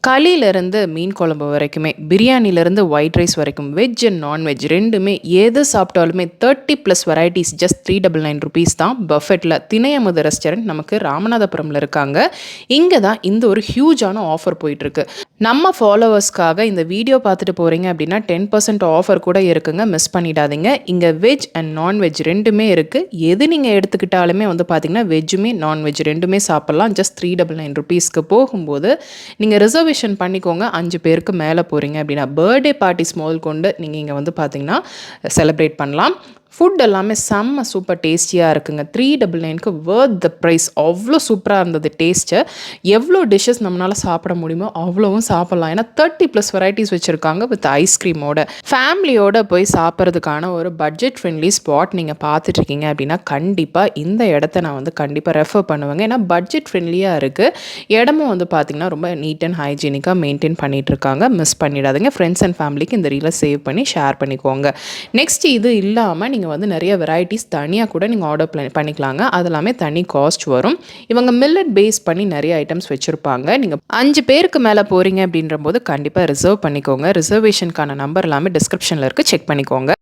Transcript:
களியிலேருந்து மீன் குழம்பு வரைக்குமே, பிரியாணிலேருந்து white rice வரைக்கும், வெஜ் அண்ட் நான்வெஜ் ரெண்டுமே எது சாப்பிட்டாலுமே 30+ வெரைட்டிஸ் ஜஸ்ட் 399 ருபீஸ் தான் பஃபெட்டில். திணையமுது ரெஸ்டாரண்ட் நமக்கு ராமநாதபுரமில் இருக்காங்க. இங்கே தான் இந்த ஒரு ஹியூஜான ஆஃபர் போயிட்டுருக்கு. நம்ம ஃபாலோவர்ஸ்க்காக இந்த வீடியோ பார்த்துட்டு போகிறீங்க அப்படின்னா 10% ஆஃபர் கூட இருக்குங்க, மிஸ் பண்ணிடாதீங்க. இங்கே வெஜ் அண்ட் நான்வெஜ் ரெண்டுமே இருக்குது. எது நீங்கள் எடுத்துக்கிட்டாலுமே வந்து பார்த்திங்கன்னா வெஜ்ஜுமே நான்வெஜ் ரெண்டுமே சாப்பிட்லாம். ஜஸ்ட் 399 ருபீஸ்க்கு போகும்போது நீங்கள் ரிசர்வேஷன் பண்ணிக்கோங்க. 5 பேருக்கு மேலே போகிறீங்க அப்படின்னா பர்த்டே பார்ட்டிஸ் முதல் கொண்டு நீங்கள் இங்கே வந்து பார்த்தீங்கன்னா செலிப்ரேட் பண்ணலாம். ஃபுட் எல்லாமே செம்ம சூப்பர் டேஸ்டியாக இருக்குங்க. 399க்கு வர்த் த ப்ரைஸ். அவ்வளோ சூப்பராக இருந்தது டேஸ்ட்டு. எவ்வளோ டிஷ்ஷஸ் நம்மளால் சாப்பிட முடியுமோ அவ்வளோவும் சாப்பிட்லாம். ஏன்னா 30+ வெரைட்டிஸ் வச்சுருக்காங்க வித் ஐஸ்கிரீமோட. ஃபேமிலியோட போய் சாப்பிட்றதுக்கான ஒரு பட்ஜெட் ஃப்ரெண்ட்லி ஸ்பாட் நீங்கள் பார்த்துட்ருக்கீங்க அப்படின்னா கண்டிப்பாக இந்த இடத்த நான் வந்து கண்டிப்பாக ரெஃபர் பண்ணுவேங்க. ஏன்னா பட்ஜெட் ஃப்ரெண்ட்லியாக இருக்குது. இடமும் வந்து பார்த்திங்கன்னா ரொம்ப நீட் அண்ட் ஹைஜீனிக்காக மெயின்டைன் பண்ணிகிட்ருக்காங்க. மிஸ் பண்ணிடாதீங்க. ஃப்ரெண்ட்ஸ் அண்ட் ஃபேமிலிக்கு இந்த ரீலை சேவ் பண்ணி ஷேர் பண்ணிக்கோங்க. நெக்ஸ்ட் இது இல்லாமல் நீங்கள் வந்து நிறைய வெரைட்டிஸ் தனியாக கூட நீங்கள் ஆர்டர் பண்ணிக்கலாங்க. அது எல்லாமே தனி காஸ்ட் வரும். இவங்க மில்லட் பேஸ் பண்ணி நிறைய ஐட்டம்ஸ் வச்சுருப்பாங்க. நீங்கள் 5 பேருக்கு மேலே போகிறீங்க அப்படின்ற போது கண்டிப்பாக ரிசர்வ் பண்ணிக்கோங்க. ரிசர்வேஷனுக்கான நம்பர் எல்லாமே டிஸ்கிரிப்ஷனில் இருக்குது, செக் பண்ணிக்கோங்க.